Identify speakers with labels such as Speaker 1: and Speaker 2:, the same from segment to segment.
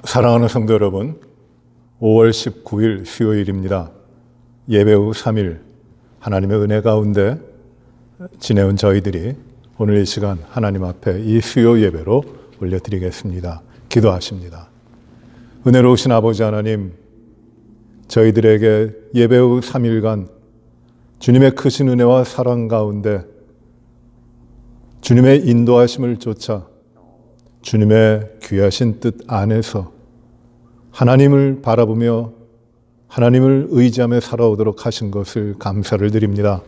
Speaker 1: 사랑하는 성도 여러분, 5월 19일 수요일입니다. 예배 후 3일 하나님의 은혜 가운데 지내온 저희들이 오늘 이 시간 하나님 앞에 이 수요 예배로 올려드리겠습니다. 기도하십니다. 은혜로우신 아버지 하나님, 저희들에게 예배 후 3일간 주님의 크신 은혜와 사랑 가운데 주님의 인도하심을 쫓아 주님의 귀하신 뜻 안에서 하나님을 바라보며 하나님을 의지하며 살아오도록 하신 것을 감사를 드립니다.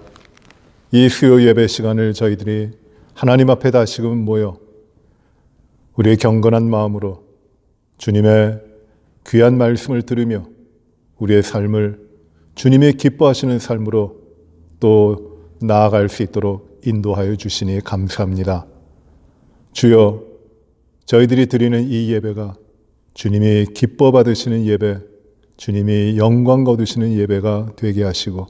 Speaker 1: 이 수요 예배 시간을 저희들이 하나님 앞에 다시금 모여 우리의 경건한 마음으로 주님의 귀한 말씀을 들으며 우리의 삶을 주님이 기뻐하시는 삶으로 또 나아갈 수 있도록 인도하여 주시니 감사합니다. 주여, 저희들이 드리는 이 예배가 주님이 기뻐 받으시는 예배, 주님이 영광 거두시는 예배가 되게 하시고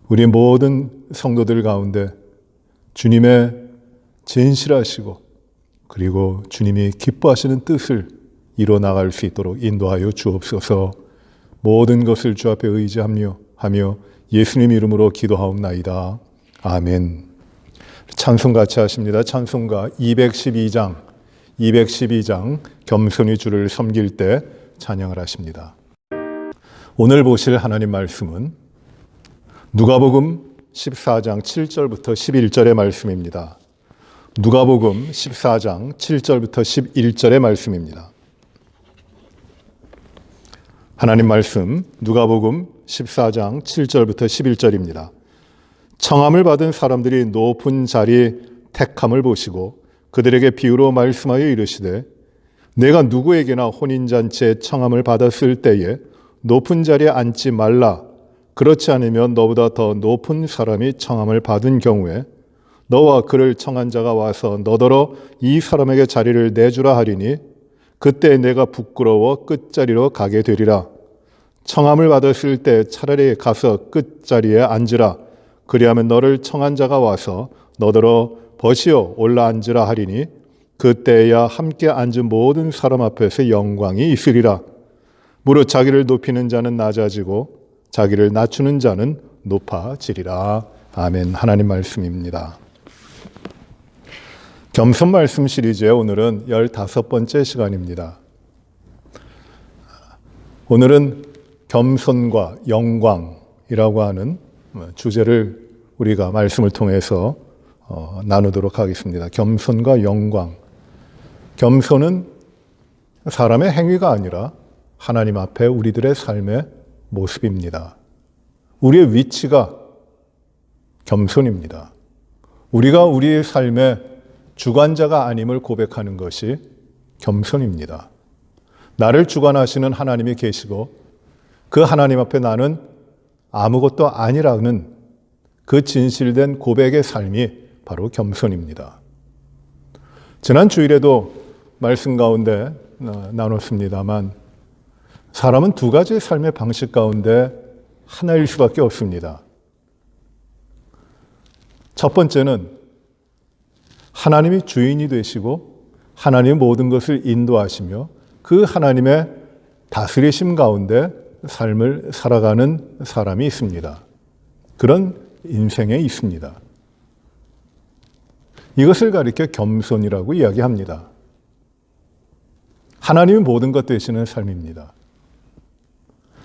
Speaker 1: 우리 모든 성도들 가운데 주님의 진실하시고 그리고 주님이 기뻐하시는 뜻을 이뤄 나갈 수 있도록 인도하여 주옵소서. 모든 것을 주 앞에 의지하며 예수님 이름으로 기도하옵나이다. 아멘. 찬송 같이 하십니다. 찬송가 212장 겸손히 주를 섬길 때 찬양을 하십니다. 오늘 보실 하나님 말씀은 누가복음 14장 7절부터 11절의 말씀입니다. 누가복음 14장 7절부터 11절의 말씀입니다. 하나님 말씀 누가복음 14장 7절부터 11절입니다. 청함을 받은 사람들이 높은 자리 택함을 보시고 그들에게 비유로 말씀하여 이르시되 내가 누구에게나 혼인잔치에 청함을 받았을 때에 높은 자리에 앉지 말라. 그렇지 않으면 너보다 더 높은 사람이 청함을 받은 경우에 너와 그를 청한 자가 와서 너더러 이 사람에게 자리를 내주라 하리니 그때 내가 부끄러워 끝자리로 가게 되리라. 청함을 받았을 때 차라리 가서 끝자리에 앉으라. 그리하면 너를 청한 자가 와서 너더러 벗이어 올라앉으라 하리니 그때야 함께 앉은 모든 사람 앞에서 영광이 있으리라. 무릇 자기를 높이는 자는 낮아지고 자기를 낮추는 자는 높아지리라. 아멘. 하나님 말씀입니다. 겸손 말씀 시리즈의 오늘은 15번째 시간입니다. 오늘은 겸손과 영광이라고 하는 주제를 우리가 말씀을 통해서 나누도록 하겠습니다. 겸손과 영광. 겸손은 사람의 행위가 아니라 하나님 앞에 우리들의 삶의 모습입니다. 우리의 위치가 겸손입니다. 우리가 우리의 삶의 주관자가 아님을 고백하는 것이 겸손입니다. 나를 주관하시는 하나님이 계시고 그 하나님 앞에 나는 아무것도 아니라는 그 진실된 고백의 삶이 바로 겸손입니다. 지난 주일에도 말씀 가운데 나눴습니다만 사람은 두 가지의 삶의 방식 가운데 하나일 수밖에 없습니다. 첫 번째는 하나님이 주인이 되시고 하나님이 모든 것을 인도하시며 그 하나님의 다스리심 가운데 삶을 살아가는 사람이 있습니다. 그런 인생에 있습니다. 이것을 가리켜 겸손이라고 이야기합니다. 하나님이 모든 것 되시는 삶입니다.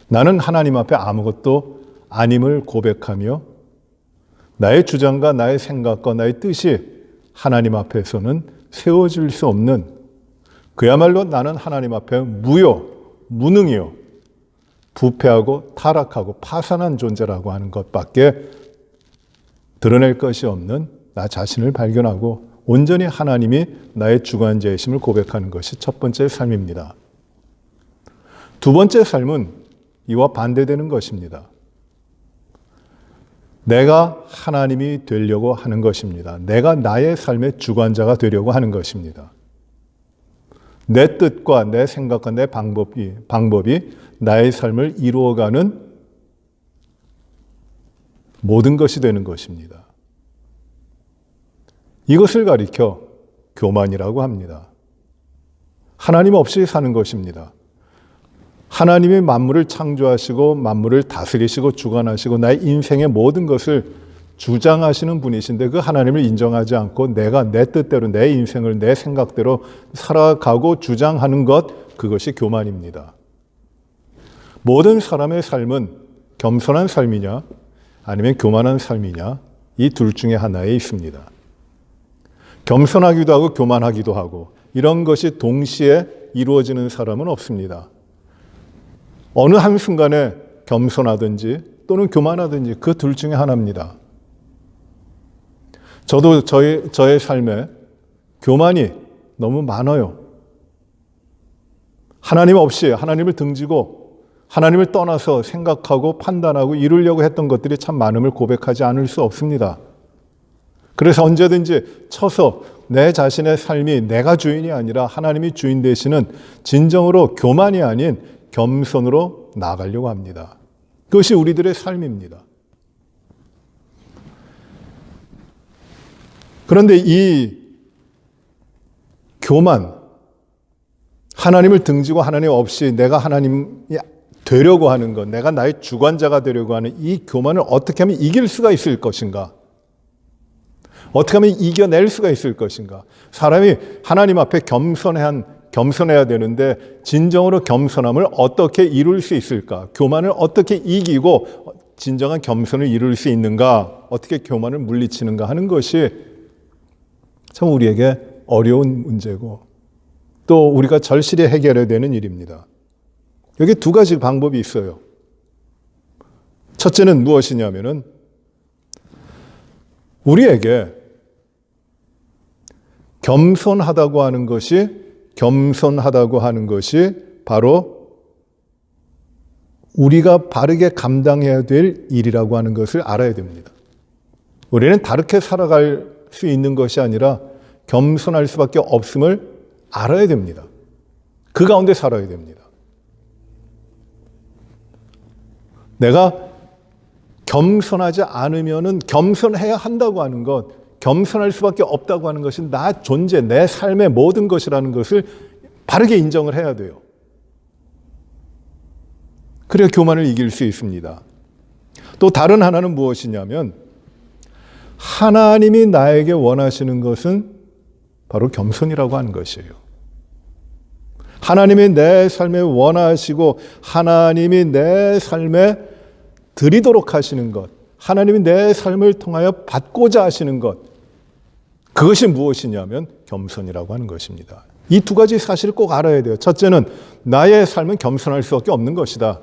Speaker 1: 나는 하나님 앞에 아무것도 아님을 고백하며 나의 주장과 나의 생각과 나의 뜻이 하나님 앞에서는 세워질 수 없는 그야말로 나는 하나님 앞에 무능이요 부패하고 타락하고 파산한 존재라고 하는 것밖에 드러낼 것이 없는 나 자신을 발견하고 온전히 하나님이 나의 주관자이심을 고백하는 것이 첫 번째 삶입니다. 두 번째 삶은 이와 반대되는 것입니다. 내가 하나님이 되려고 하는 것입니다. 내가 나의 삶의 주관자가 되려고 하는 것입니다. 내 뜻과 내 생각과 내 방법이 나의 삶을 이루어가는 모든 것이 되는 것입니다. 이것을 가리켜 교만이라고 합니다. 하나님 없이 사는 것입니다. 하나님이 만물을 창조하시고 만물을 다스리시고 주관하시고 나의 인생의 모든 것을 주장하시는 분이신데 그 하나님을 인정하지 않고 내가 내 뜻대로 내 인생을 내 생각대로 살아가고 주장하는 것, 그것이 교만입니다. 모든 사람의 삶은 겸손한 삶이냐 아니면 교만한 삶이냐, 이 둘 중에 하나에 있습니다. 겸손하기도 하고 교만하기도 하고 이런 것이 동시에 이루어지는 사람은 없습니다. 어느 한순간에 겸손하든지 또는 교만하든지 그 둘 중에 하나입니다. 저도 저의 삶에 교만이 너무 많아요. 하나님 없이 하나님을 등지고 하나님을 떠나서 생각하고 판단하고 이루려고 했던 것들이 참 많음을 고백하지 않을 수 없습니다. 그래서 언제든지 쳐서 내 자신의 삶이 내가 주인이 아니라 하나님이 주인 되시는 진정으로 교만이 아닌 겸손으로 나아가려고 합니다. 그것이 우리들의 삶입니다. 그런데 이 교만, 하나님을 등지고 하나님 없이 내가 하나님이 되려고 하는 것, 내가 나의 주관자가 되려고 하는 이 교만을 어떻게 하면 이길 수가 있을 것인가? 어떻게 하면 이겨낼 수가 있을 것인가? 사람이 하나님 앞에 겸손해야 되는데 진정으로 겸손함을 어떻게 이룰 수 있을까? 교만을 어떻게 이기고 진정한 겸손을 이룰 수 있는가? 어떻게 교만을 물리치는가 하는 것이 참 우리에게 어려운 문제고 또 우리가 절실히 해결해야 되는 일입니다. 여기 두 가지 방법이 있어요. 첫째는 무엇이냐면은 우리에게 겸손하다고 하는 것이 바로 우리가 바르게 감당해야 될 일이라고 하는 것을 알아야 됩니다. 우리는 다르게 살아갈 수 있는 것이 아니라 겸손할 수밖에 없음을 알아야 됩니다. 그 가운데 살아야 됩니다. 내가 겸손하지 않으면은 겸손해야 한다고 하는 것, 겸손할 수밖에 없다고 하는 것은 나 존재, 내 삶의 모든 것이라는 것을 바르게 인정을 해야 돼요. 그래야 교만을 이길 수 있습니다. 또 다른 하나는 무엇이냐면 하나님이 나에게 원하시는 것은 바로 겸손이라고 하는 것이에요. 하나님이 내 삶에 원하시고 하나님이 내 삶에 드리도록 하시는 것, 하나님이 내 삶을 통하여 받고자 하시는 것, 그것이 무엇이냐면 겸손이라고 하는 것입니다. 이 두 가지 사실을 꼭 알아야 돼요. 첫째는 나의 삶은 겸손할 수밖에 없는 것이다.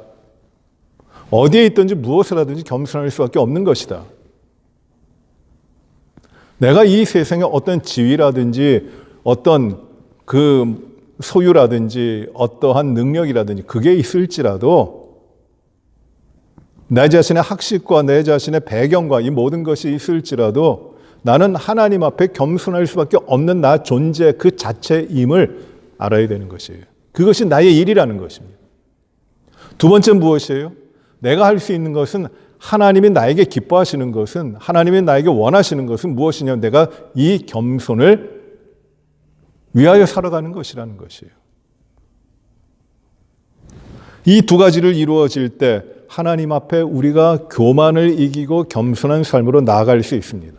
Speaker 1: 어디에 있든지 무엇을 하든지 겸손할 수밖에 없는 것이다. 내가 이 세상에 어떤 지위라든지 어떤 그 소유라든지 어떠한 능력이라든지 그게 있을지라도 내 자신의 학식과 내 자신의 배경과 이 모든 것이 있을지라도 나는 하나님 앞에 겸손할 수밖에 없는 나 존재 그 자체임을 알아야 되는 것이에요. 그것이 나의 일이라는 것입니다. 두 번째 무엇이에요? 내가 할 수 있는 것은 하나님이 나에게 기뻐하시는 것은 하나님이 나에게 원하시는 것은 무엇이냐면 내가 이 겸손을 위하여 살아가는 것이라는 것이에요. 이 두 가지를 이루어질 때 하나님 앞에 우리가 교만을 이기고 겸손한 삶으로 나아갈 수 있습니다.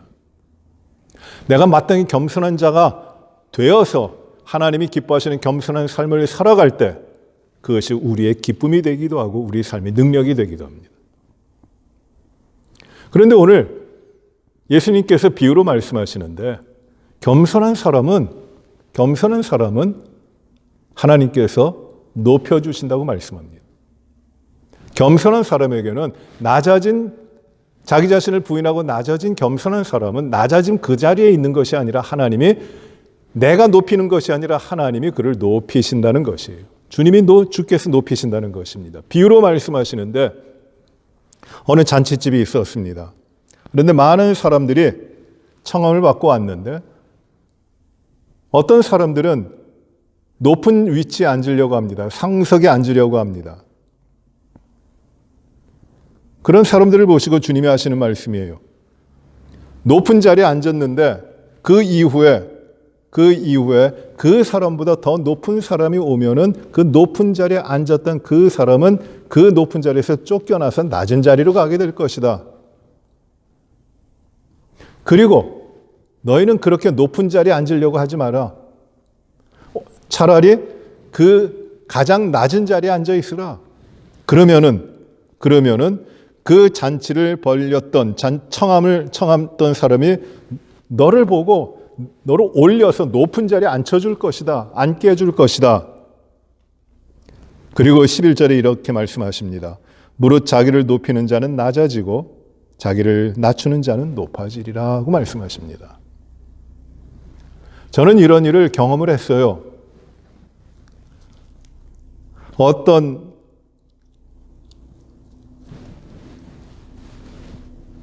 Speaker 1: 내가 마땅히 겸손한 자가 되어서 하나님이 기뻐하시는 겸손한 삶을 살아갈 때 그것이 우리의 기쁨이 되기도 하고 우리 삶의 능력이 되기도 합니다. 그런데 오늘 예수님께서 비유로 말씀하시는데 겸손한 사람은 하나님께서 높여주신다고 말씀합니다. 겸손한 사람에게는 자기 자신을 부인하고 낮아진 겸손한 사람은 낮아짐 그 자리에 있는 것이 아니라 하나님이 내가 높이는 것이 아니라 하나님이 그를 높이신다는 것이에요. 주께서 높이신다는 것입니다. 비유로 말씀하시는데 어느 잔치집이 있었습니다. 그런데 많은 사람들이 청함을 받고 왔는데 어떤 사람들은 높은 위치에 앉으려고 합니다. 상석에 앉으려고 합니다. 그런 사람들을 보시고 주님이 하시는 말씀이에요. 높은 자리에 앉았는데 그 이후에 그 이후에 그 사람보다 더 높은 사람이 오면은 그 높은 자리에 앉았던 그 사람은 그 높은 자리에서 쫓겨나서 낮은 자리로 가게 될 것이다. 그리고 너희는 그렇게 높은 자리에 앉으려고 하지 마라. 차라리 그 가장 낮은 자리에 앉아 있으라. 그러면은 그 잔치를 벌였던 청함던 사람이 너를 보고 너를 올려서 높은 자리에 앉혀줄 것이다. 앉게 해줄 것이다. 그리고 11절에 이렇게 말씀하십니다. 무릇 자기를 높이는 자는 낮아지고 자기를 낮추는 자는 높아지리라고 말씀하십니다. 저는 이런 일을 경험을 했어요. 어떤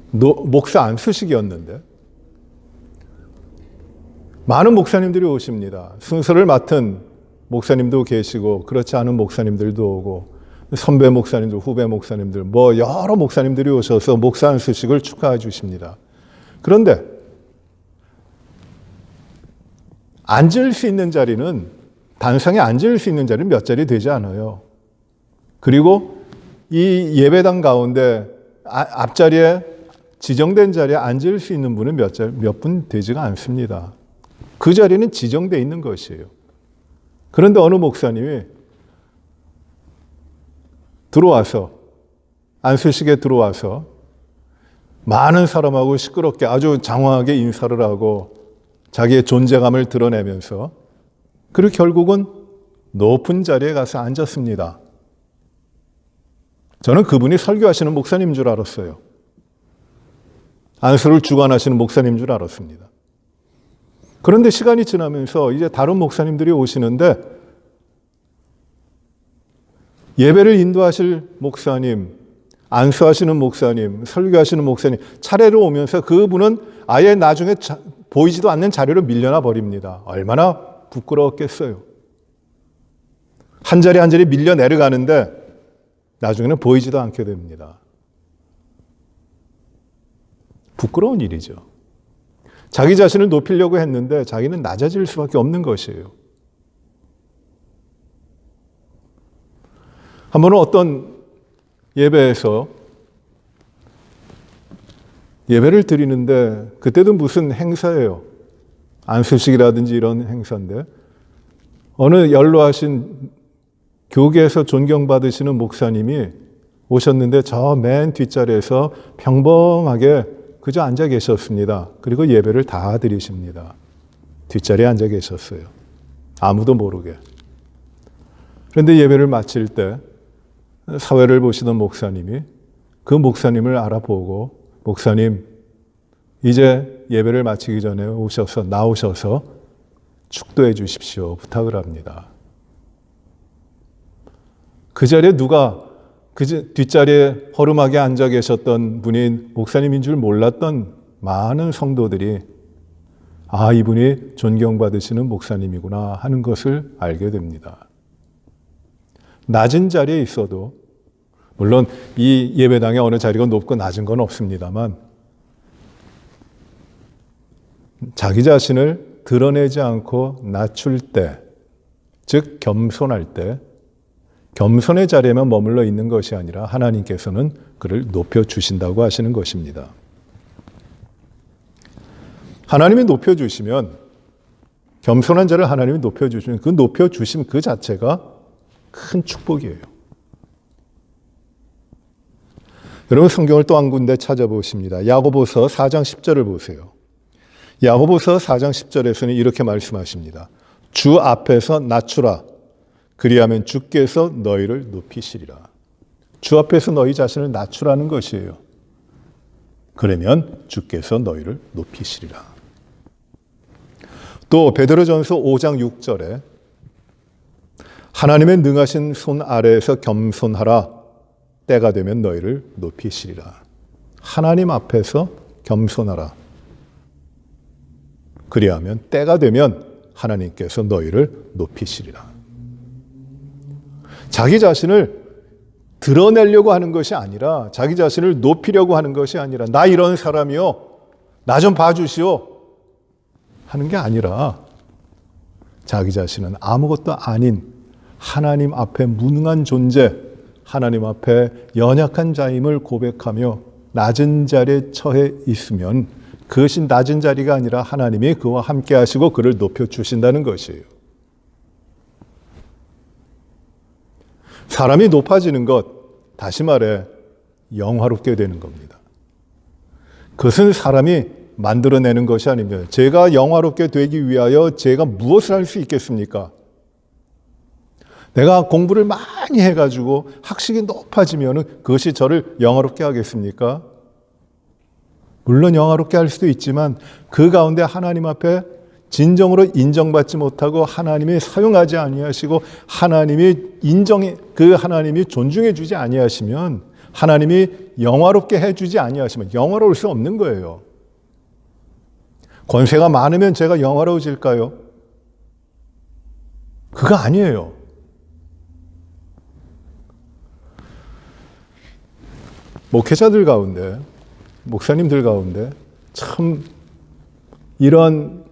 Speaker 1: 목사 안수식이었는데 많은 목사님들이 오십니다. 순서를 맡은 목사님도 계시고 그렇지 않은 목사님들도 오고 선배 목사님들, 후배 목사님들 여러 목사님들이 오셔서 목사 안수식을 축하해 주십니다. 그런데 앉을 수 있는 자리는 단상에 앉을 수 있는 자리는 몇 자리 되지 않아요. 그리고 이 예배당 가운데 앞자리에 지정된 자리에 앉을 수 있는 분은 몇 분 되지가 않습니다. 그 자리는 지정되어 있는 것이에요. 그런데 어느 목사님이 안수식에 들어와서 많은 사람하고 시끄럽게 아주 장황하게 인사를 하고 자기의 존재감을 드러내면서 그리고 결국은 높은 자리에 가서 앉았습니다. 저는 그분이 설교하시는 목사님인 줄 알았어요. 안수를 주관하시는 목사님인 줄 알았습니다. 그런데 시간이 지나면서 이제 다른 목사님들이 오시는데 예배를 인도하실 목사님, 안수하시는 목사님, 설교하시는 목사님 차례로 오면서 그분은 아예 나중에 보이지도 않는 자리로 밀려나 버립니다. 얼마나 부끄러웠겠어요. 한 자리 한 자리 밀려 내려가는데 나중에는 보이지도 않게 됩니다. 부끄러운 일이죠. 자기 자신을 높이려고 했는데 자기는 낮아질 수밖에 없는 것이에요. 한 번은 어떤 예배에서 예배를 드리는데 그때도 무슨 행사예요. 안수식이라든지 이런 행사인데 어느 연로하신 교계에서 존경받으시는 목사님이 오셨는데 저 맨 뒷자리에서 평범하게 그저 앉아 계셨습니다. 그리고 예배를 다 드리십니다. 뒷자리에 앉아 계셨어요. 아무도 모르게. 그런데 예배를 마칠 때 사회를 보시던 목사님이 그 목사님을 알아보고 목사님 이제 예배를 마치기 전에 나오셔서 축도해 주십시오. 부탁을 합니다. 그 자리에 그 뒷자리에 허름하게 앉아 계셨던 분이 목사님인 줄 몰랐던 많은 성도들이 이분이 존경받으시는 목사님이구나 하는 것을 알게 됩니다. 낮은 자리에 있어도 물론 이 예배당의 어느 자리가 높고 낮은 건 없습니다만 자기 자신을 드러내지 않고 낮출 때, 즉 겸손할 때 겸손의 자리에만 머물러 있는 것이 아니라 하나님께서는 그를 높여주신다고 하시는 것입니다. 하나님이 높여주시면 겸손한 자를 하나님이 높여주시면 그 높여주심 그 자체가 큰 축복이에요. 여러분 성경을 또 한 군데 찾아보십니다. 야고보서 4장 10절을 보세요. 야고보서 4장 10절에서는 이렇게 말씀하십니다. 주 앞에서 낮추라. 그리하면 주께서 너희를 높이시리라. 주 앞에서 너희 자신을 낮추라는 것이에요. 그러면 주께서 너희를 높이시리라. 또 베드로전서 5장 6절에 하나님의 능하신 손 아래에서 겸손하라. 때가 되면 너희를 높이시리라. 하나님 앞에서 겸손하라. 그리하면 때가 되면 하나님께서 너희를 높이시리라. 자기 자신을 드러내려고 하는 것이 아니라 자기 자신을 높이려고 하는 것이 아니라 나 이런 사람이요. 나 좀 봐주시오. 하는 게 아니라 자기 자신은 아무것도 아닌 하나님 앞에 무능한 존재, 하나님 앞에 연약한 자임을 고백하며 낮은 자리에 처해 있으면 그것이 낮은 자리가 아니라 하나님이 그와 함께 하시고 그를 높여주신다는 것이에요. 사람이 높아지는 것, 다시 말해 영화롭게 되는 겁니다. 그것은 사람이 만들어내는 것이 아닙니다. 제가 영화롭게 되기 위하여 제가 무엇을 할 수 있겠습니까? 내가 공부를 많이 해가지고 학식이 높아지면 그것이 저를 영화롭게 하겠습니까? 물론 영화롭게 할 수도 있지만 그 가운데 하나님 앞에 진정으로 인정받지 못하고 하나님이 사용하지 아니하시고 하나님이 존중해 주지 아니하시면, 하나님이 영화롭게 해주지 아니하시면 영화로울 수 없는 거예요. 권세가 많으면 제가 영화로워질까요? 그거 아니에요. 목회자들 가운데, 목사님들 가운데 참 이런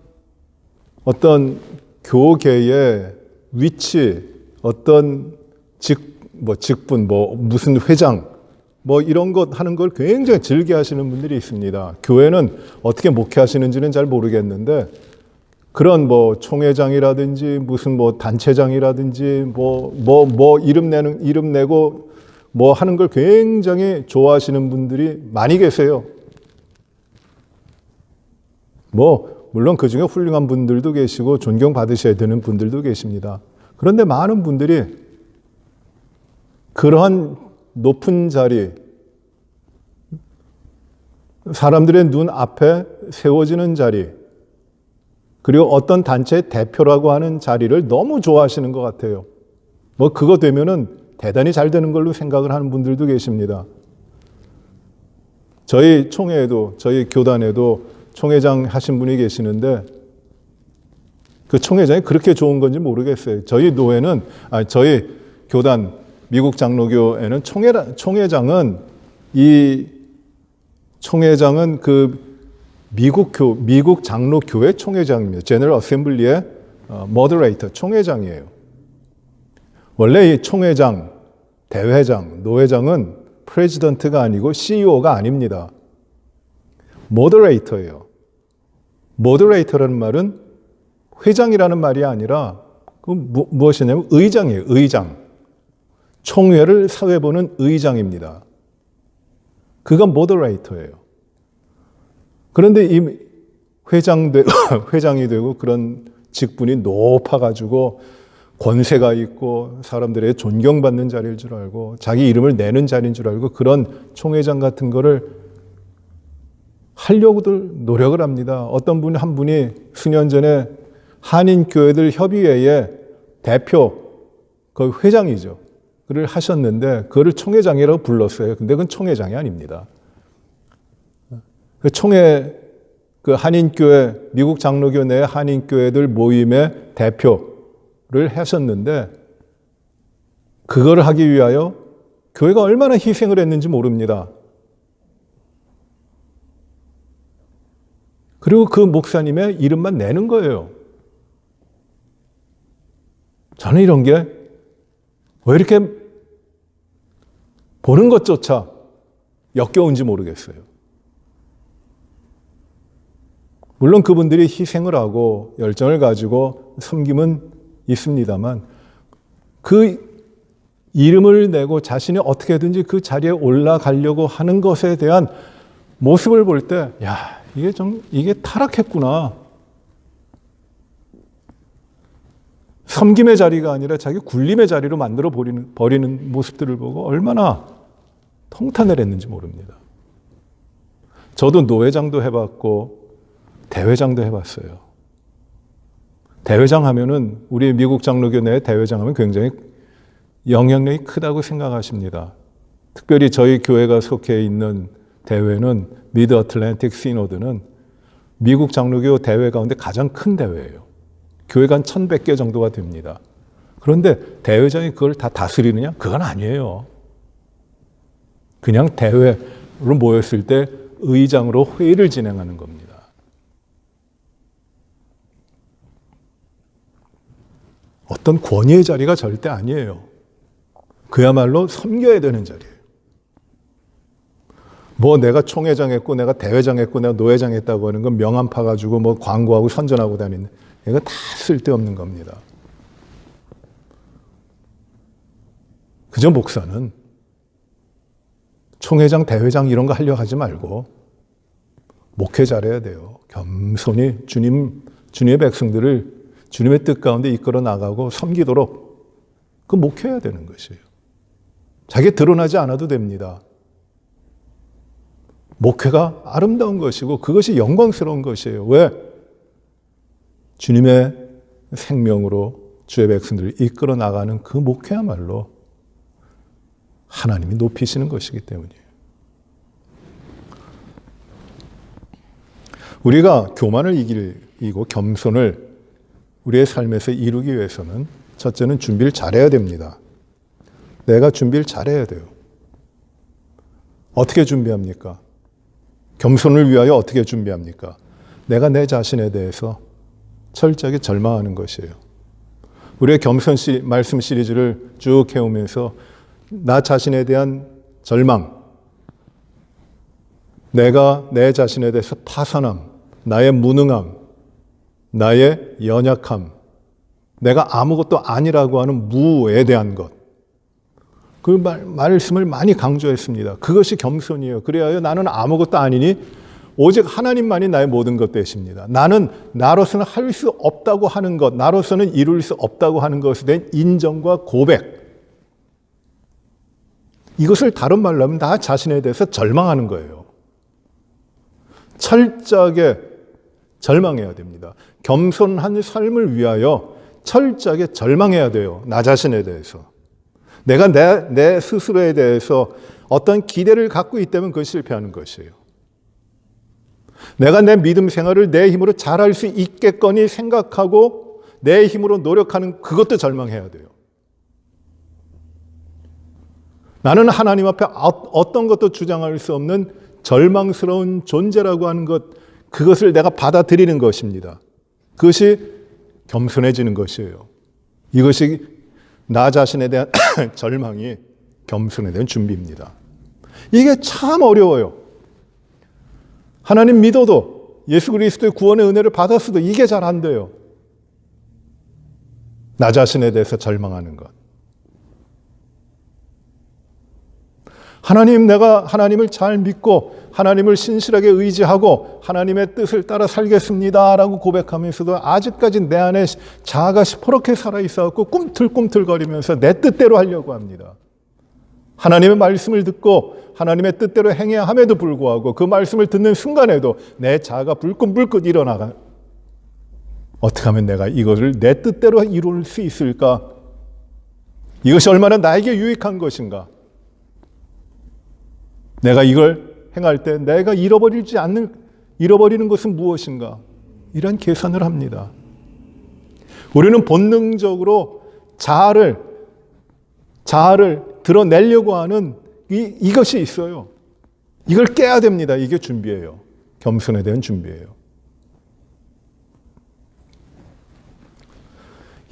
Speaker 1: 어떤 교계의 위치, 어떤 직분, 무슨 회장, 이런 것 하는 걸 굉장히 즐겨하시는 분들이 있습니다. 교회는 어떻게 목회하시는지는 잘 모르겠는데 그런 총회장이라든지 무슨 단체장이라든지 이름 내고 하는 걸 굉장히 좋아하시는 분들이 많이 계세요. 물론 그 중에 훌륭한 분들도 계시고 존경받으셔야 되는 분들도 계십니다. 그런데 많은 분들이 그러한 높은 자리, 사람들의 눈 앞에 세워지는 자리, 그리고 어떤 단체의 대표라고 하는 자리를 너무 좋아하시는 것 같아요. 그거 되면은 대단히 잘 되는 걸로 생각을 하는 분들도 계십니다. 저희 총회에도, 저희 교단에도 총회장 하신 분이 계시는데 그 총회장이 그렇게 좋은 건지 모르겠어요. 저희 교단, 미국 장로교에는 총회장은 그 미국 장로교회 총회장입니다. 제너럴 어셈블리의 모더레이터, 총회장이에요. 원래 이 총회장, 대회장, 노회장은 프레지던트가 아니고 CEO가 아닙니다. 모더레이터예요. 모더레이터라는 말은 회장이라는 말이 아니라 무엇이냐면 의장이에요. 의장. 총회를 사회 보는 의장입니다. 그가 모더레이터예요. 그런데 이 회장이 되고 그런 직분이 높아가지고 권세가 있고 사람들의 존경받는 자리일 줄 알고 자기 이름을 내는 자리인 줄 알고 그런 총회장 같은 거를 하려고들 노력을 합니다. 어떤 한 분이 수년 전에 한인교회들 협의회의 대표, 그 회장이죠. 그를 하셨는데 그거를 총회장이라고 불렀어요. 근데 그건 총회장이 아닙니다. 그 한인교회, 미국 장로교 내 한인교회들 모임의 대표를 하셨는데 그거를 하기 위하여 교회가 얼마나 희생을 했는지 모릅니다. 그리고 그 목사님의 이름만 내는 거예요. 저는 이런 게 왜 이렇게 보는 것조차 역겨운지 모르겠어요. 물론 그분들이 희생을 하고 열정을 가지고 섬김은 있습니다만 그 이름을 내고 자신이 어떻게든지 그 자리에 올라가려고 하는 것에 대한 모습을 볼 때, 이게 타락했구나. 섬김의 자리가 아니라 자기 굴림의 자리로 만들어 버리는 모습들을 보고 얼마나 통탄을 했는지 모릅니다. 저도 노회장도 해봤고 대회장도 해봤어요. 대회장 하면은 우리 미국 장로교 내 대회장 하면 굉장히 영향력이 크다고 생각하십니다. 특별히 저희 교회가 속해 있는 대회는 미드 어틀랜틱 시노드는 미국 장로교 대회 가운데 가장 큰 대회예요. 교회가 한 1,100개 정도가 됩니다. 그런데 대회장이 그걸 다 다스리느냐? 그건 아니에요. 그냥 대회로 모였을 때 의장으로 회의를 진행하는 겁니다. 어떤 권위의 자리가 절대 아니에요. 그야말로 섬겨야 되는 자리예요. 뭐 내가 총회장 했고 내가 대회장 했고 내가 노회장 했다고 하는 건 명함 파가지고 뭐 광고하고 선전하고 다니는, 이거 다 쓸데없는 겁니다. 그저 목사는 총회장 대회장 이런 거 하려고 하지 말고 목회 잘해야 돼요. 겸손히 주님의 백성들을 주님의 뜻 가운데 이끌어 나가고 섬기도록 그 목회해야 되는 것이에요. 자기 드러나지 않아도 됩니다. 목회가 아름다운 것이고 그것이 영광스러운 것이에요. 왜? 주님의 생명으로 주의 백성들을 이끌어 나가는 그 목회야말로 하나님이 높이시는 것이기 때문이에요. 우리가 교만을 이기고 겸손을 우리의 삶에서 이루기 위해서는 첫째는 준비를 잘해야 됩니다. 내가 준비를 잘해야 돼요. 어떻게 준비합니까? 겸손을 위하여 어떻게 준비합니까? 내가 내 자신에 대해서 철저하게 절망하는 것이에요. 우리의 겸손 말씀 시리즈를 쭉 해오면서 나 자신에 대한 절망, 내가 내 자신에 대해서 파산함, 나의 무능함, 나의 연약함, 내가 아무것도 아니라고 하는 무에 대한 것, 그 말씀을 많이 강조했습니다. 그것이 겸손이에요. 그래야 나는 아무것도 아니니 오직 하나님만이 나의 모든 것 되십니다. 나는 나로서는 할 수 없다고 하는 것, 나로서는 이룰 수 없다고 하는 것에 대한 인정과 고백, 이것을 다른 말로 하면 나 자신에 대해서 절망하는 거예요. 철저하게 절망해야 됩니다. 겸손한 삶을 위하여 철저하게 절망해야 돼요. 나 자신에 대해서. 내가 내 스스로에 대해서 어떤 기대를 갖고 있다면 그것이 실패하는 것이에요. 내가 내 믿음 생활을 내 힘으로 잘할 수 있겠거니 생각하고 내 힘으로 노력하는 그것도 절망해야 돼요. 나는 하나님 앞에 어떤 것도 주장할 수 없는 절망스러운 존재라고 하는 것, 그것을 내가 받아들이는 것입니다. 그것이 겸손해지는 것이에요. 이것이 나 자신에 대한 절망이 겸손에 대한 준비입니다. 이게 참 어려워요. 하나님 믿어도 예수 그리스도의 구원의 은혜를 받았어도 이게 잘 안 돼요. 나 자신에 대해서 절망하는 것. 내가 하나님을 잘 믿고 하나님을 신실하게 의지하고 하나님의 뜻을 따라 살겠습니다라고 고백하면서도 아직까지 내 안에 자아가 시퍼렇게 살아있어갖고 꿈틀꿈틀거리면서 내 뜻대로 하려고 합니다. 하나님의 말씀을 듣고 하나님의 뜻대로 행해야 함에도 불구하고 그 말씀을 듣는 순간에도 내 자아가 불끈불끈 일어나가. 어떻게 하면 내가 이것을 내 뜻대로 이룰 수 있을까? 이것이 얼마나 나에게 유익한 것인가? 내가 이걸 행할 때 내가 잃어버리는 것은 무엇인가? 이런 계산을 합니다. 우리는 본능적으로 자아를 드러내려고 하는 이것이 있어요. 이걸 깨야 됩니다. 이게 준비예요. 겸손에 대한 준비예요.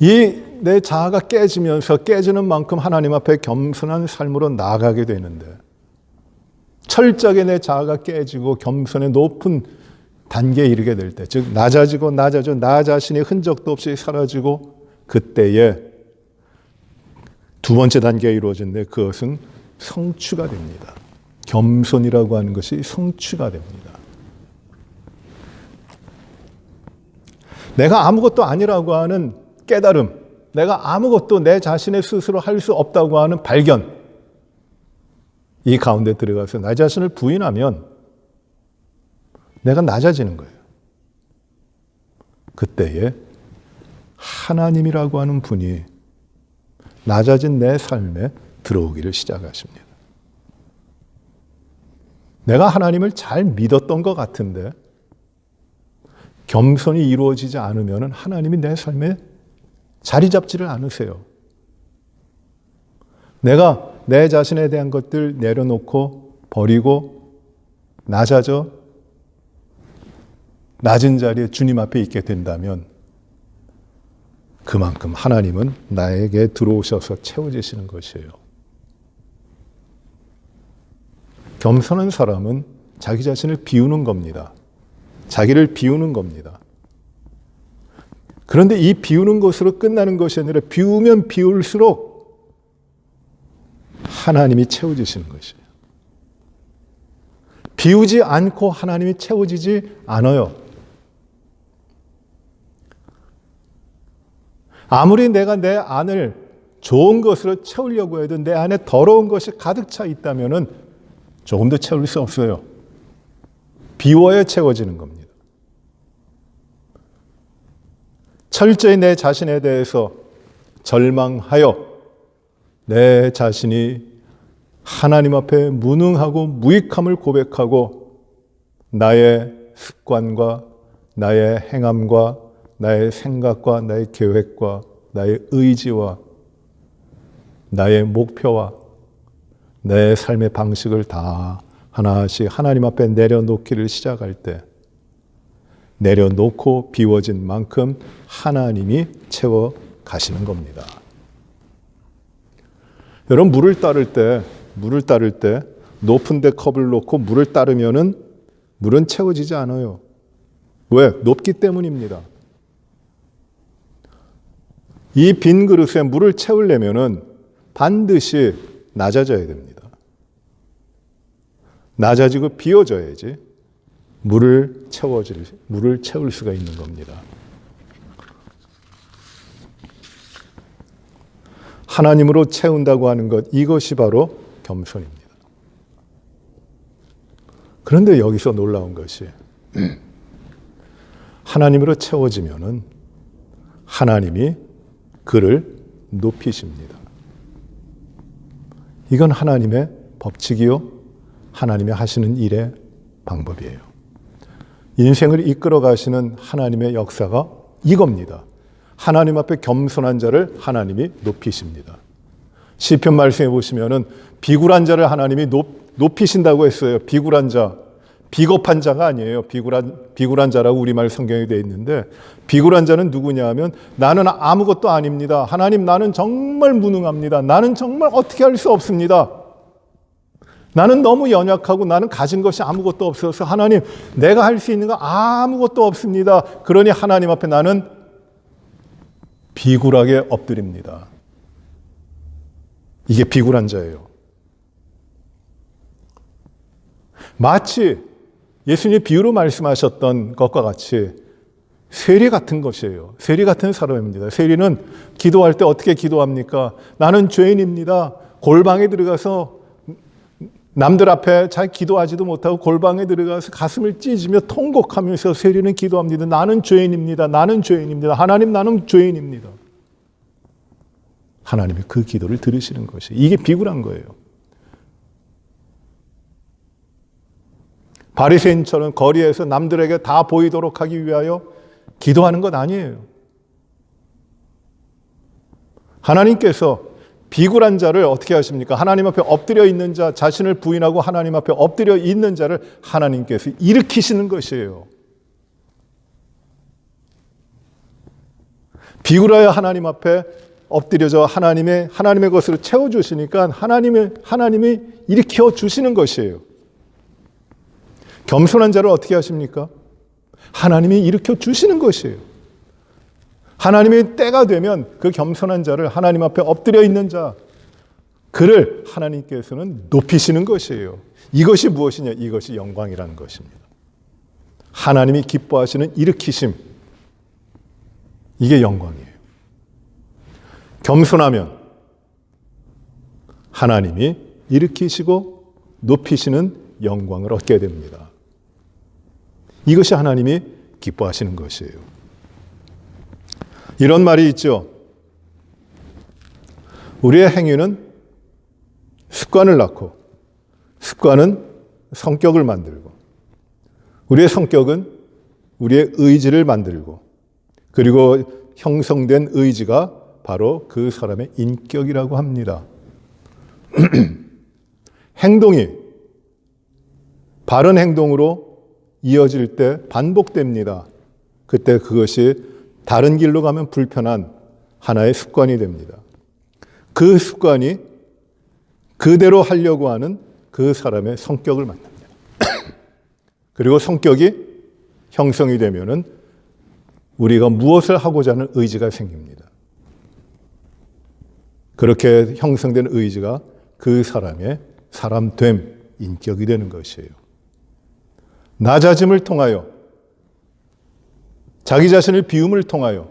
Speaker 1: 이 내 자아가 깨지는 만큼 하나님 앞에 겸손한 삶으로 나아가게 되는데, 철저하게 내 자아가 깨지고 겸손의 높은 단계에 이르게 될 때, 즉 낮아져 나 자신의 흔적도 없이 사라지고, 그때에 두 번째 단계에 이루어진데 그것은 성취가 됩니다. 겸손이라고 하는 것이 성취가 됩니다. 내가 아무것도 아니라고 하는 깨달음, 내가 아무것도 내 자신의 스스로 할 수 없다고 하는 발견, 이 가운데 들어가서 나 자신을 부인하면 내가 낮아지는 거예요. 그때에 하나님이라고 하는 분이 낮아진 내 삶에 들어오기를 시작하십니다. 내가 하나님을 잘 믿었던 것 같은데 겸손이 이루어지지 않으면 하나님이 내 삶에 자리 잡지를 않으세요. 내가 내 자신에 대한 것들 내려놓고 버리고 낮은 자리에 주님 앞에 있게 된다면 그만큼 하나님은 나에게 들어오셔서 채워지시는 것이에요. 겸손한 사람은 자기 자신을 비우는 겁니다. 자기를 비우는 겁니다. 그런데 이 비우는 것으로 끝나는 것이 아니라 비우면 비울수록 하나님이 채워지시는 것이에요. 비우지 않고 하나님이 채워지지 않아요. 아무리 내가 내 안을 좋은 것으로 채우려고 해도 내 안에 더러운 것이 가득 차 있다면 조금 더 채울 수 없어요. 비워야 채워지는 겁니다. 철저히 내 자신에 대해서 절망하여 내 자신이 하나님 앞에 무능하고 무익함을 고백하고 나의 습관과 나의 행함과 나의 생각과 나의 계획과 나의 의지와 나의 목표와 내 삶의 방식을 다 하나씩 하나님 앞에 내려놓기를 시작할 때 내려놓고 비워진 만큼 하나님이 채워 가시는 겁니다. 여러분 물을 따를 때 높은 데 컵을 놓고 물을 따르면은 물은 채워지지 않아요. 왜? 높기 때문입니다. 이 빈 그릇에 물을 채우려면은 반드시 낮아져야 됩니다. 낮아지고 비워져야지 물을 채울 수가 있는 겁니다. 하나님으로 채운다고 하는 것, 이것이 바로 겸손입니다. 그런데 여기서 놀라운 것이 하나님으로 채워지면은 하나님이 그를 높이십니다. 이건 하나님의 법칙이요, 하나님이 하시는 일의 방법이에요. 인생을 이끌어 가시는 하나님의 역사가 이겁니다. 하나님 앞에 겸손한 자를 하나님이 높이십니다. 시편 말씀해 보시면은 비굴한 자를 하나님이 높이신다고 했어요. 비굴한 자, 비겁한 자가 아니에요. 비굴한 자라고 우리말 성경에 되어 있는데 비굴한 자는 누구냐 하면 나는 아무것도 아닙니다. 하나님 나는 정말 무능합니다. 나는 정말 어떻게 할 수 없습니다. 나는 너무 연약하고 나는 가진 것이 아무것도 없어서 하나님 내가 할 수 있는 거 아무것도 없습니다. 그러니 하나님 앞에 나는 비굴하게 엎드립니다. 이게 비굴한 자예요. 마치 예수님이 비유로 말씀하셨던 것과 같이 세리 같은 것이에요. 세리 같은 사람입니다. 세리는 기도할 때 어떻게 기도합니까? 나는 죄인입니다. 골방에 들어가서 남들 앞에 잘 기도하지도 못하고 골방에 들어가서 가슴을 찢으며 통곡하면서 세리는 기도합니다. 나는 죄인입니다. 나는 죄인입니다. 하나님 나는 죄인입니다. 하나님이 그 기도를 들으시는 것이 이게 비굴한 거예요. 바리새인처럼 거리에서 남들에게 다 보이도록 하기 위하여 기도하는 것 아니에요. 하나님께서 비굴한 자를 어떻게 하십니까? 하나님 앞에 엎드려 있는 자, 자신을 부인하고 하나님 앞에 엎드려 있는 자를 하나님께서 일으키시는 것이에요. 비굴하여 하나님 앞에 엎드려져 하나님의 것으로 채워주시니까 하나님이 일으켜 주시는 것이에요. 겸손한 자를 어떻게 하십니까? 하나님이 일으켜 주시는 것이에요. 하나님의 때가 되면 그 겸손한 자를 하나님 앞에 엎드려 있는 자, 그를 하나님께서는 높이시는 것이에요. 이것이 무엇이냐? 이것이 영광이라는 것입니다. 하나님이 기뻐하시는 일으키심, 이게 영광이에요. 겸손하면 하나님이 일으키시고 높이시는 영광을 얻게 됩니다. 이것이 하나님이 기뻐하시는 것이에요. 이런 말이 있죠. 우리의 행위는 습관을 낳고 습관은 성격을 만들고 우리의 성격은 우리의 의지를 만들고 그리고 형성된 의지가 바로 그 사람의 인격이라고 합니다. 행동이 바른 행동으로 이어질 때 반복됩니다. 그때 그것이 다른 길로 가면 불편한 하나의 습관이 됩니다. 그 습관이 그대로 하려고 하는 그 사람의 성격을 만납니다. 그리고 성격이 형성이 되면은 우리가 무엇을 하고자 하는 의지가 생깁니다. 그렇게 형성된 의지가 그 사람의 사람됨, 인격이 되는 것이에요. 낮아짐을 통하여, 자기 자신을 비움을 통하여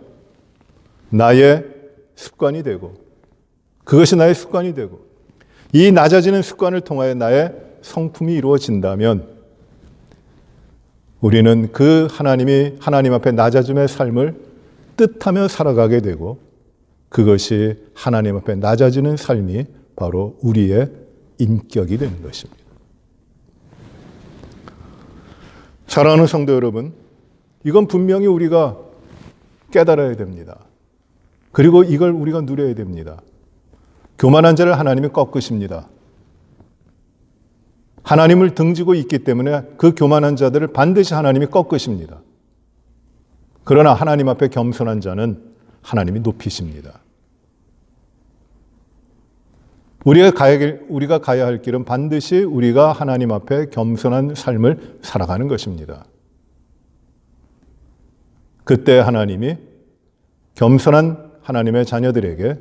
Speaker 1: 나의 습관이 되고, 그것이 나의 습관이 되고, 이 낮아지는 습관을 통하여 나의 성품이 이루어진다면 우리는 그 하나님 앞에 낮아짐의 삶을 뜻하며 살아가게 되고, 그것이 하나님 앞에 낮아지는 삶이 바로 우리의 인격이 되는 것입니다. 사랑하는 성도 여러분, 이건 분명히 우리가 깨달아야 됩니다. 그리고 이걸 우리가 누려야 됩니다. 교만한 자를 하나님이 꺾으십니다. 하나님을 등지고 있기 때문에 그 교만한 자들을 반드시 하나님이 꺾으십니다. 그러나 하나님 앞에 겸손한 자는 하나님이 높이십니다. 우리가 가야 할 길은 반드시 우리가 하나님 앞에 겸손한 삶을 살아가는 것입니다. 그때 하나님이 겸손한 하나님의 자녀들에게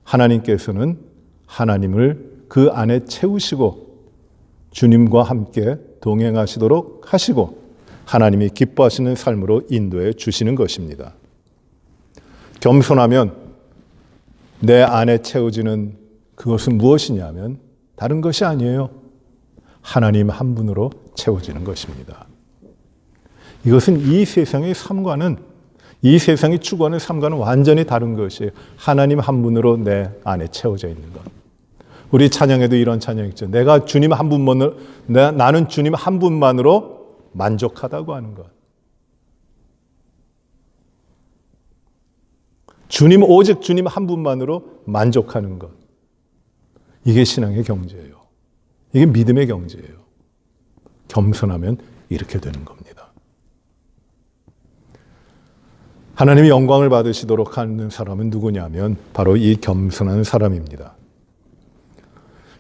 Speaker 1: 하나님께서는 하나님을 그 안에 채우시고 주님과 함께 동행하시도록 하시고 하나님이 기뻐하시는 삶으로 인도해 주시는 것입니다. 겸손하면 내 안에 채워지는 그것은 무엇이냐면 다른 것이 아니에요. 하나님 한 분으로 채워지는 것입니다. 이것은 이 세상의 삶과는, 이 세상이 추구하는 삶과는 완전히 다른 것이에요. 하나님 한 분으로 내 안에 채워져 있는 것. 우리 찬양에도 이런 찬양 있죠. 나는 주님 한 분만으로 만족하다고 하는 것. 오직 주님 한 분만으로 만족하는 것. 이게 신앙의 경지예요. 이게 믿음의 경지예요. 겸손하면 이렇게 되는 겁니다. 하나님이 영광을 받으시도록 하는 사람은 누구냐면 바로 이 겸손한 사람입니다.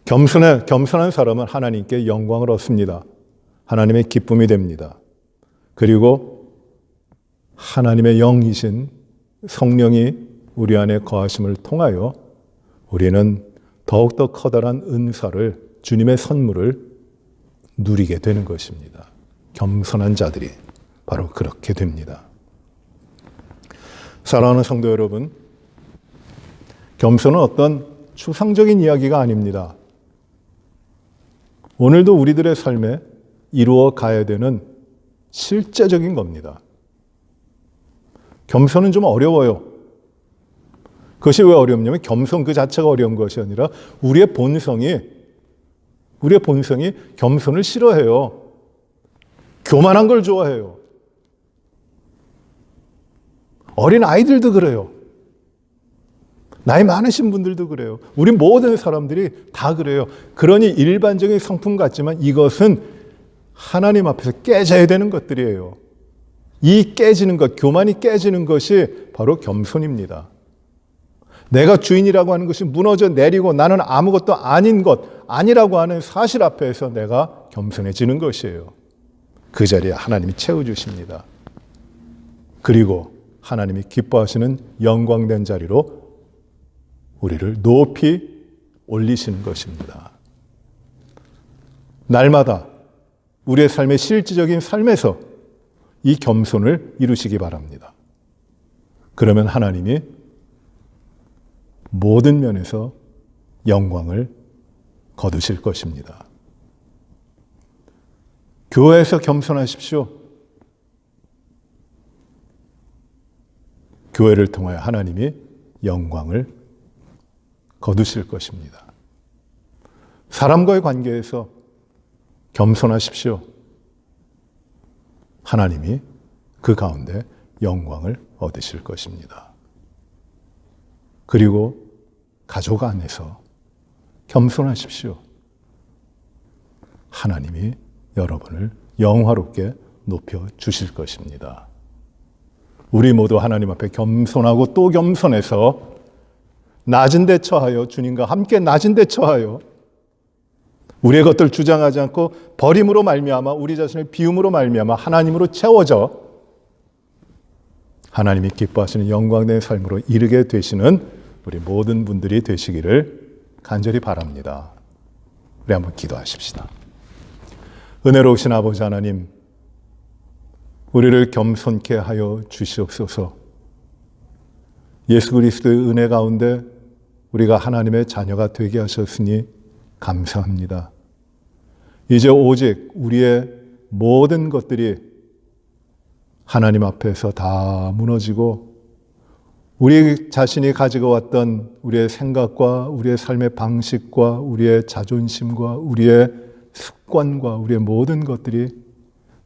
Speaker 1: 겸손한 사람은 하나님께 영광을 얻습니다. 하나님의 기쁨이 됩니다. 그리고 하나님의 영이신 성령이 우리 안에 거하심을 통하여 우리는 더욱더 커다란 은사를, 주님의 선물을 누리게 되는 것입니다. 겸손한 자들이 바로 그렇게 됩니다. 사랑하는 성도 여러분, 겸손은 어떤 추상적인 이야기가 아닙니다. 오늘도 우리들의 삶에 이루어 가야 되는 실제적인 겁니다. 겸손은 좀 어려워요. 그것이 왜 어렵냐면 겸손 그 자체가 어려운 것이 아니라 우리의 본성이 겸손을 싫어해요. 교만한 걸 좋아해요. 어린 아이들도 그래요. 나이 많으신 분들도 그래요. 우리 모든 사람들이 다 그래요. 그러니 일반적인 성품 같지만 이것은 하나님 앞에서 깨져야 되는 것들이에요. 이 깨지는 것, 교만이 깨지는 것이 바로 겸손입니다. 내가 주인이라고 하는 것이 무너져 내리고 나는 아무것도 아닌 것, 아니라고 하는 사실 앞에서 내가 겸손해지는 것이에요. 그 자리에 하나님이 채워주십니다. 그리고 하나님이 기뻐하시는 영광된 자리로 우리를 높이 올리시는 것입니다. 날마다 우리의 삶의 실질적인 삶에서 이 겸손을 이루시기 바랍니다. 그러면 하나님이 모든 면에서 영광을 거두실 것입니다. 교회에서 겸손하십시오. 교회를 통하여 하나님이 영광을 거두실 것입니다. 사람과의 관계에서 겸손하십시오. 하나님이 그 가운데 영광을 얻으실 것입니다. 그리고 가족 안에서 겸손하십시오. 하나님이 여러분을 영화롭게 높여 주실 것입니다. 우리 모두 하나님 앞에 겸손하고 또 겸손해서 낮은 데 처하여 주님과 함께 낮은 데 처하여 우리의 것들 주장하지 않고 버림으로 말미암아 우리 자신을 비움으로 말미암아 하나님으로 채워져 하나님이 기뻐하시는 영광된 삶으로 이르게 되시는 우리 모든 분들이 되시기를 간절히 바랍니다. 우리 한번 기도하십시다. 은혜로우신 아버지 하나님, 우리를 겸손케 하여 주시옵소서. 예수 그리스도의 은혜 가운데 우리가 하나님의 자녀가 되게 하셨으니 감사합니다. 이제 오직 우리의 모든 것들이 하나님 앞에서 다 무너지고 우리 자신이 가지고 왔던 우리의 생각과 우리의 삶의 방식과 우리의 자존심과 우리의 습관과 우리의 모든 것들이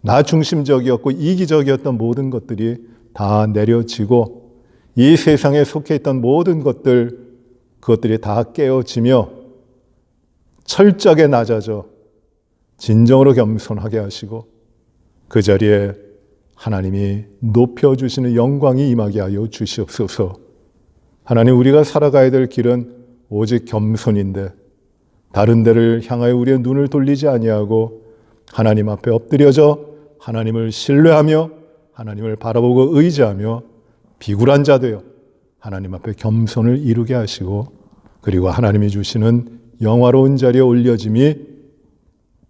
Speaker 1: 나 중심적이었고 이기적이었던 모든 것들이 다 내려지고 이 세상에 속해 있던 모든 그것들이 다 깨어지며 철저하게 낮아져 진정으로 겸손하게 하시고 그 자리에 하나님이 높여주시는 영광이 임하게 하여 주시옵소서. 하나님, 우리가 살아가야 될 길은 오직 겸손인데 다른 데를 향하여 우리의 눈을 돌리지 아니하고 하나님 앞에 엎드려져 하나님을 신뢰하며 하나님을 바라보고 의지하며 비굴한 자 되어 하나님 앞에 겸손을 이루게 하시고 그리고 하나님이 주시는 영화로운 자리에 올려짐이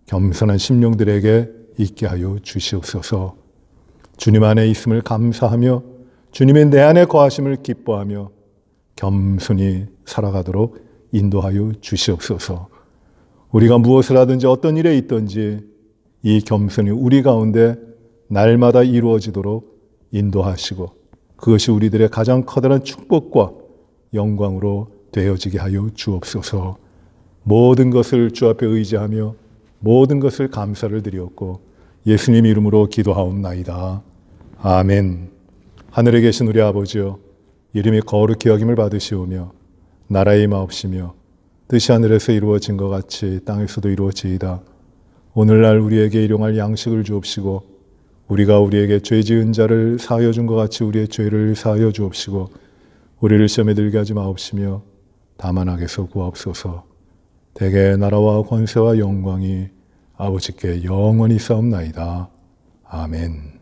Speaker 1: 겸손한 심령들에게 있게 하여 주시옵소서. 주님 안에 있음을 감사하며 주님의 내 안에 거하심을 기뻐하며 겸손히 살아가도록 인도하여 주시옵소서. 우리가 무엇을 하든지 어떤 일에 있든지 이 겸손이 우리 가운데 날마다 이루어지도록 인도하시고 그것이 우리들의 가장 커다란 축복과 영광으로 되어지게 하여 주옵소서. 모든 것을 주 앞에 의지하며 모든 것을 감사를 드리옵고 예수님 이름으로 기도하옵나이다. 아멘. 하늘에 계신 우리 아버지여, 이름이 거룩히 여김을 받으시오며 나라의 임하옵시며 뜻이 하늘에서 이루어진 것 같이 땅에서도 이루어지이다. 오늘날 우리에게 일용할 양식을 주옵시고 우리가 우리에게 죄 지은 자를 사하여 준 것 같이 우리의 죄를 사하여 주옵시고 우리를 시험에 들게 하지 마옵시며 다만 악에서 구하옵소서. 대개 나라와 권세와 영광이 아버지께 영원히 싸움나이다. 아멘.